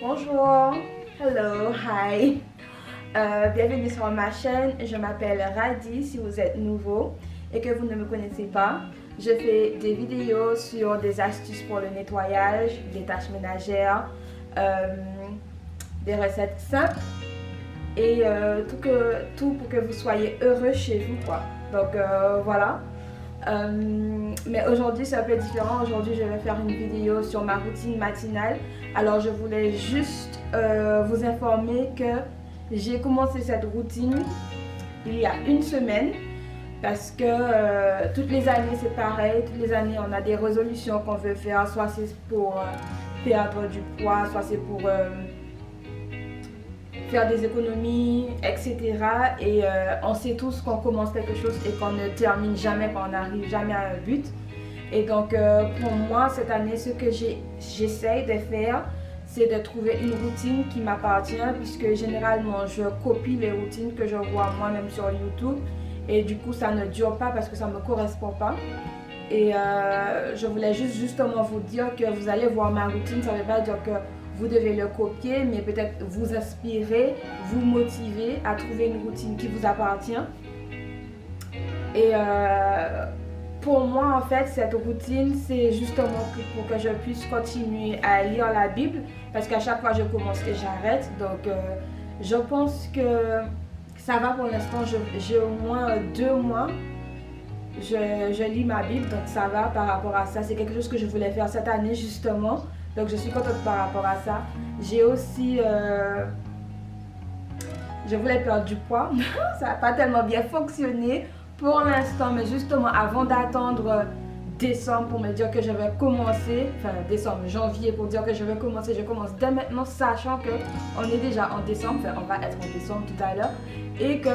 Bonjour, hello, hi. Bienvenue sur ma chaîne. Je m'appelle Radi si vous êtes nouveau et que vous ne me connaissez pas. Je fais des vidéos sur des astuces pour le nettoyage, des tâches ménagères, des recettes simples et tout pour que vous soyez heureux chez vous, quoi. Donc voilà. Mais aujourd'hui c'est un peu différent. Aujourd'hui je vais faire une vidéo sur ma routine matinale. Alors je voulais juste vous informer que j'ai commencé cette routine il y a une semaine parce que toutes les années c'est pareil. Toutes les années on a des résolutions qu'on veut faire. Soit c'est pour perdre du poids, soit c'est pour faire des économies, etc. Et on sait tous qu'on commence quelque chose et qu'on ne termine jamais, qu'on n'arrive jamais à un but. Et donc pour moi, cette année, ce que j'essaye de faire, c'est de trouver une routine qui m'appartient, puisque généralement, je copie les routines que je vois moi-même sur YouTube. Et du coup, ça ne dure pas parce que ça ne me correspond pas. Et je voulais justement vous dire que vous allez voir ma routine, ça ne veut pas dire que vous devez le copier, mais peut-être vous inspirer, vous motiver à trouver une routine qui vous appartient. Et pour moi, en fait, cette routine, c'est justement pour que je puisse continuer à lire la Bible, parce qu'à chaque fois, je commence et j'arrête. Donc, je pense que ça va pour l'instant. J'ai au moins 2 mois. Je lis ma Bible, donc ça va par rapport à ça. C'est quelque chose que je voulais faire cette année, justement. Donc je suis contente par rapport à ça. J'ai aussi... je voulais perdre du poids. Ça n'a pas tellement bien fonctionné pour l'instant. Mais justement, avant d'attendre décembre pour me dire que je vais commencer, enfin décembre, janvier pour dire que je vais commencer, je commence dès maintenant, sachant qu'on est déjà en décembre. Enfin, on va être en décembre tout à l'heure. Et que...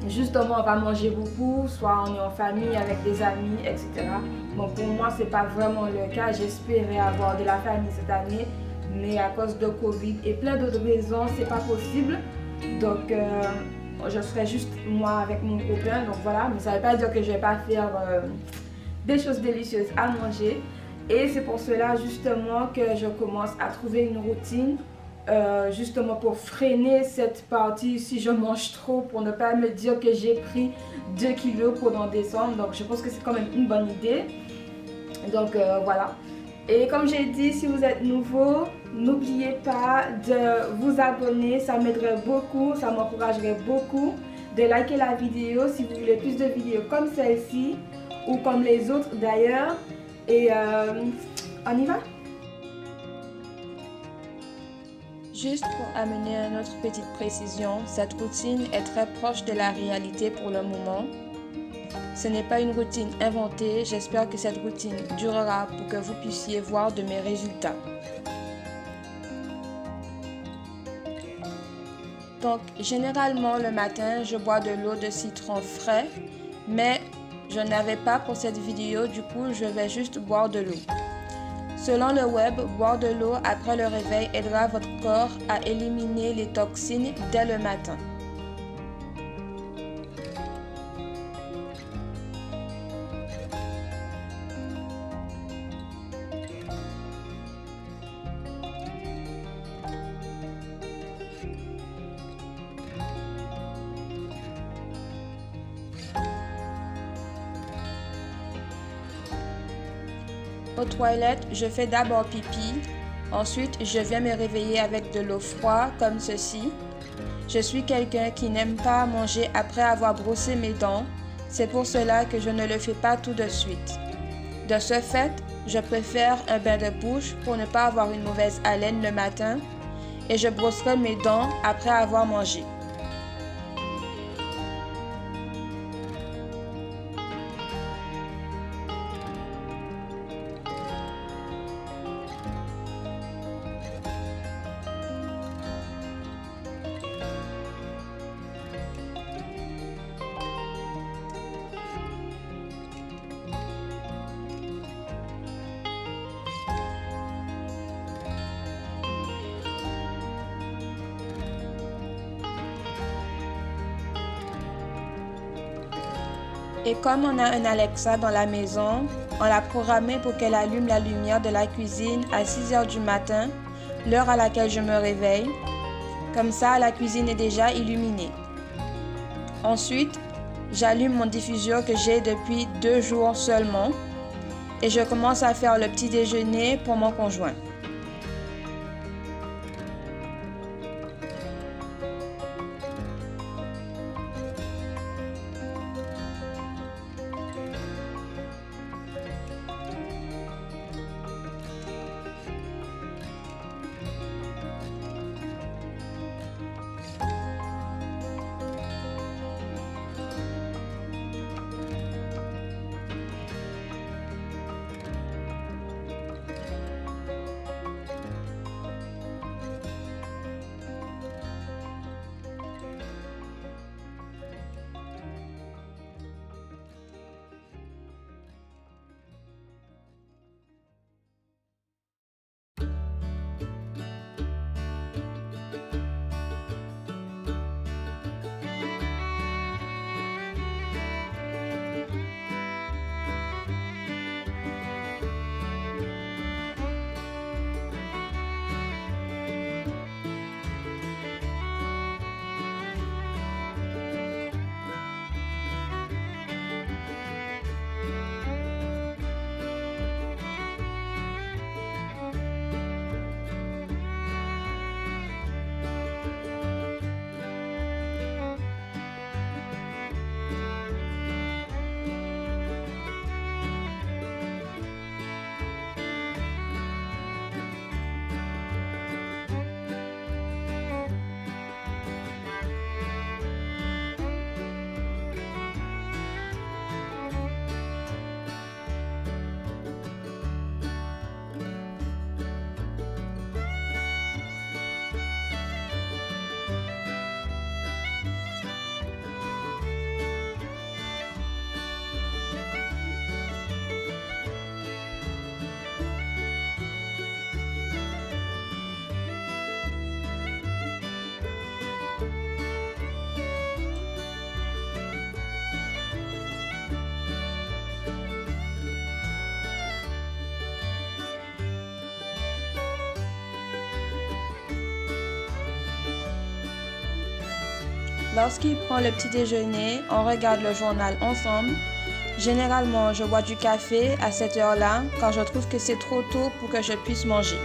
justement on va manger beaucoup, soit on est en famille avec des amis, etc. Bon, pour moi c'est pas vraiment le cas. J'espérais avoir de la famille cette année, mais à cause de Covid et plein d'autres raisons c'est pas possible. Donc je serai juste moi avec mon copain, donc voilà. Mais ça veut pas dire que je vais pas faire des choses délicieuses à manger. Et c'est pour cela justement que je commence à trouver une routine, justement pour freiner cette partie si je mange trop, pour ne pas me dire que j'ai pris 2 kilos pendant décembre. Donc je pense que c'est quand même une bonne idée. Donc voilà. Et comme j'ai dit, si vous êtes nouveau, n'oubliez pas de vous abonner, ça m'aiderait beaucoup, ça m'encouragerait beaucoup. De liker la vidéo si vous voulez plus de vidéos comme celle-ci ou comme les autres d'ailleurs. Et on y va? Juste pour amener une autre petite précision, cette routine est très proche de la réalité pour le moment. Ce n'est pas une routine inventée, j'espère que cette routine durera pour que vous puissiez voir de mes résultats. Donc, généralement le matin, je bois de l'eau de citron frais, mais je n'avais pas pour cette vidéo, du coup, je vais juste boire de l'eau. Selon le web, boire de l'eau après le réveil aidera votre corps à éliminer les toxines dès le matin. Aux toilettes, je fais d'abord pipi, ensuite je viens me réveiller avec de l'eau froide comme ceci. Je suis quelqu'un qui n'aime pas manger après avoir brossé mes dents, c'est pour cela que je ne le fais pas tout de suite. De ce fait, je préfère un bain de bouche pour ne pas avoir une mauvaise haleine le matin et je brosserai mes dents après avoir mangé. Et comme on a un Alexa dans la maison, on l'a programmée pour qu'elle allume la lumière de la cuisine à 6 heures du matin, l'heure à laquelle je me réveille. Comme ça, la cuisine est déjà illuminée. Ensuite, j'allume mon diffuseur que j'ai depuis 2 jours seulement et je commence à faire le petit déjeuner pour mon conjoint. Lorsqu'il prend le petit déjeuner, on regarde le journal ensemble. Généralement, je bois du café à cette heure-là, car je trouve que c'est trop tôt pour que je puisse manger.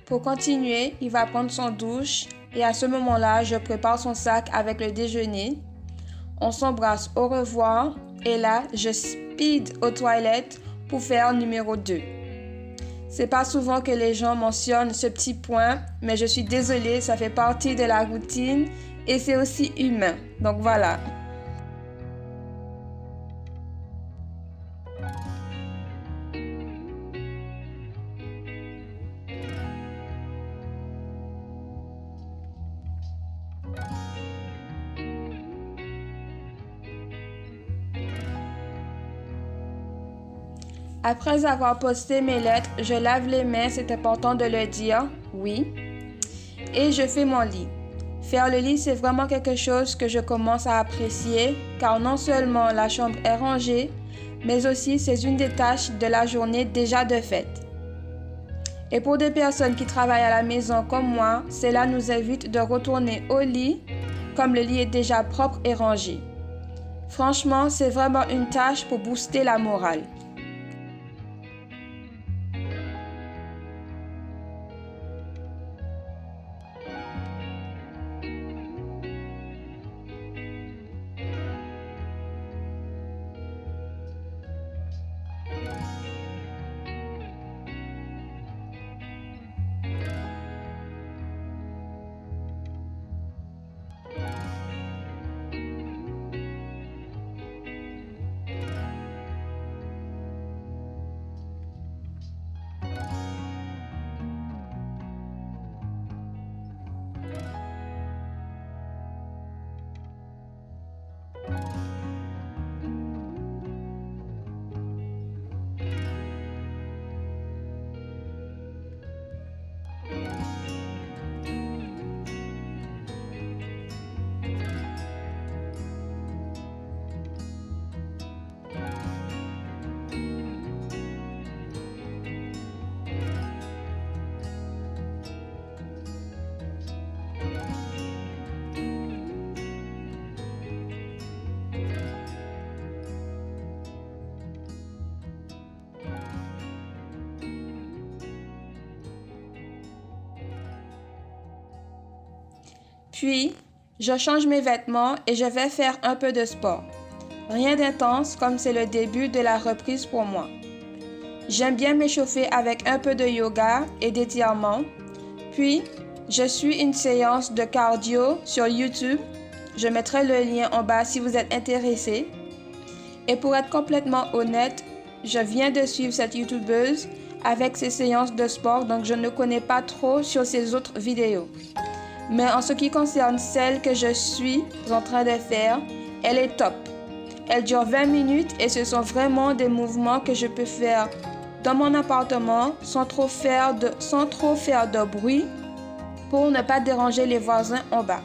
Pour continuer, il va prendre son douche et à ce moment-là, je prépare son sac avec le déjeuner. On s'embrasse au revoir et là, je speed aux toilettes pour faire numéro 2. C'est pas souvent que les gens mentionnent ce petit point, mais je suis désolée, ça fait partie de la routine et c'est aussi humain. Donc voilà. Après avoir posté mes lettres, je lave les mains, c'est important de le dire, oui. Et je fais mon lit. Faire le lit, c'est vraiment quelque chose que je commence à apprécier, car non seulement la chambre est rangée, mais aussi c'est une des tâches de la journée déjà de fait. Et pour des personnes qui travaillent à la maison comme moi, cela nous évite de retourner au lit comme le lit est déjà propre et rangé. Franchement, c'est vraiment une tâche pour booster la morale. Puis, je change mes vêtements et je vais faire un peu de sport. Rien d'intense comme c'est le début de la reprise pour moi. J'aime bien m'échauffer avec un peu de yoga et d'étirement. Puis, je suis une séance de cardio sur YouTube. Je mettrai le lien en bas si vous êtes intéressé. Et pour être complètement honnête, je viens de suivre cette YouTubeuse avec ses séances de sport, donc je ne connais pas trop sur ses autres vidéos. Mais en ce qui concerne celle que je suis en train de faire, elle est top. Elle dure 20 minutes et ce sont vraiment des mouvements que je peux faire dans mon appartement sans trop faire de bruit pour ne pas déranger les voisins en bas.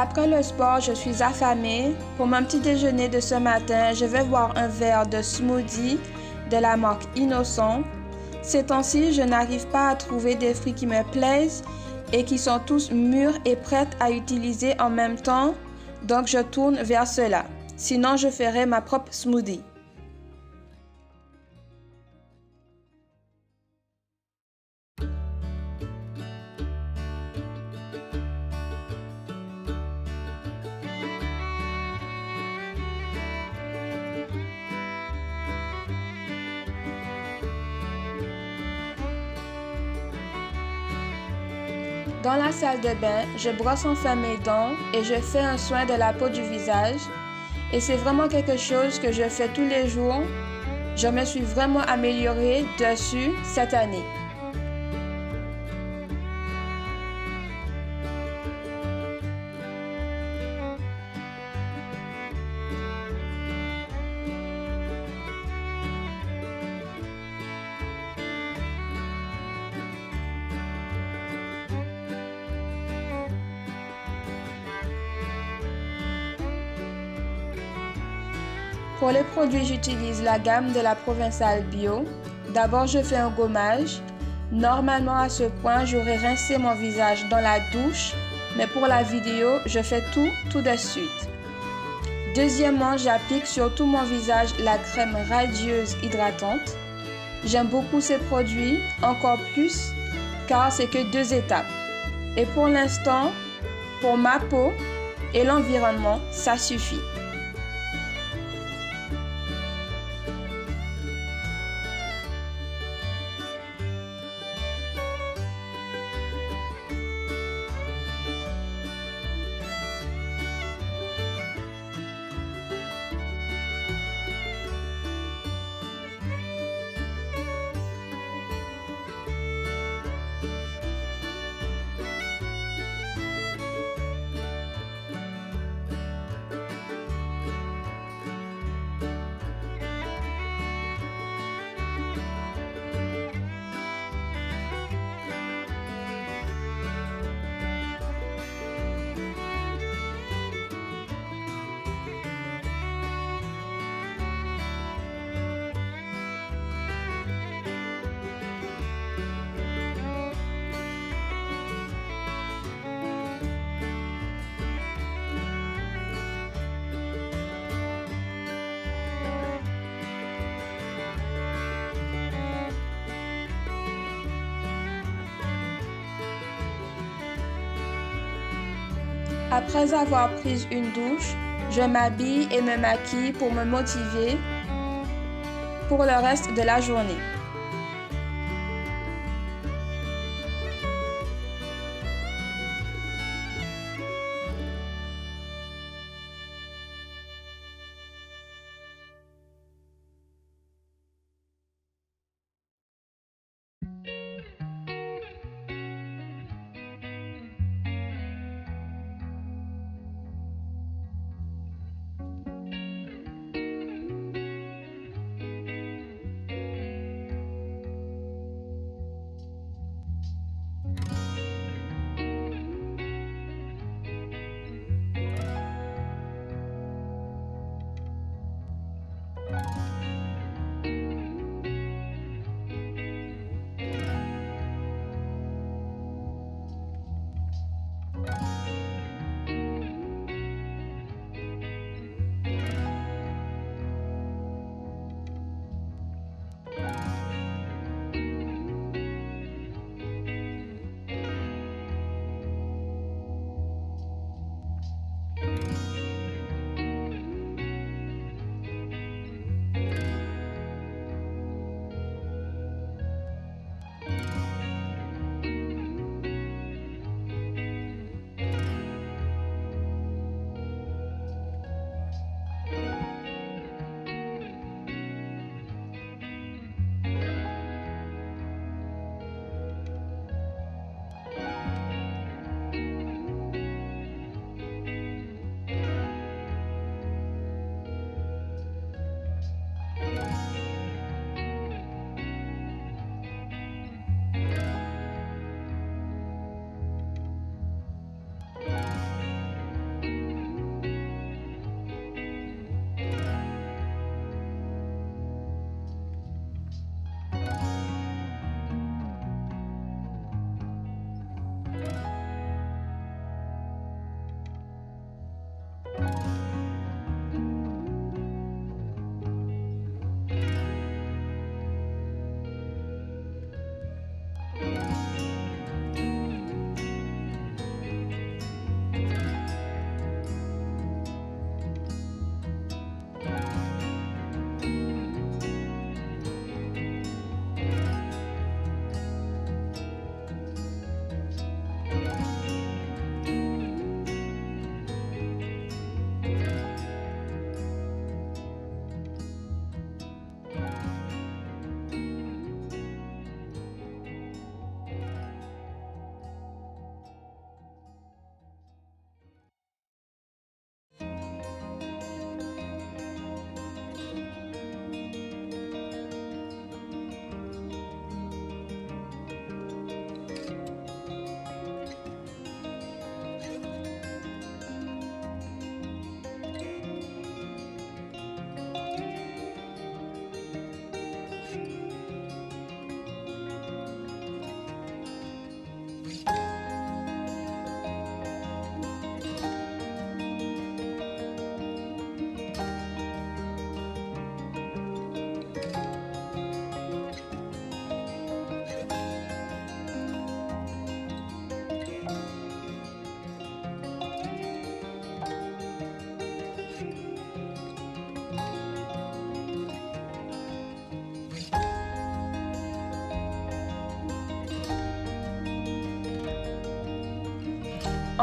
Après le sport, je suis affamée. Pour mon petit déjeuner de ce matin, je vais boire un verre de smoothie de la marque Innocent. Ces temps-ci, je n'arrive pas à trouver des fruits qui me plaisent et qui sont tous mûrs et prêts à utiliser en même temps, donc je tourne vers cela. Sinon, je ferai ma propre smoothie. Dans la salle de bain, je brosse enfin mes dents et je fais un soin de la peau du visage. Et c'est vraiment quelque chose que je fais tous les jours. Je me suis vraiment améliorée dessus cette année. Pour les produits, j'utilise la gamme de la Provençale Bio. D'abord, je fais un gommage. Normalement, à ce point, j'aurais rincé mon visage dans la douche, mais pour la vidéo, je fais tout de suite. Deuxièmement, j'applique sur tout mon visage la crème radieuse hydratante. J'aime beaucoup ces produits, encore plus, car c'est que 2 étapes. Et pour l'instant, pour ma peau et l'environnement, ça suffit. Après avoir pris une douche, je m'habille et me maquille pour me motiver pour le reste de la journée.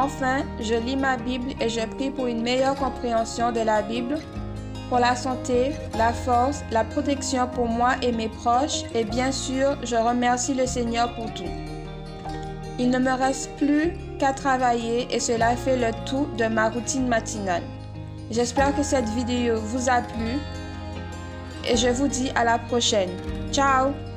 Enfin, je lis ma Bible et je prie pour une meilleure compréhension de la Bible, pour la santé, la force, la protection pour moi et mes proches, et bien sûr, je remercie le Seigneur pour tout. Il ne me reste plus qu'à travailler et cela fait le tout de ma routine matinale. J'espère que cette vidéo vous a plu et je vous dis à la prochaine. Ciao!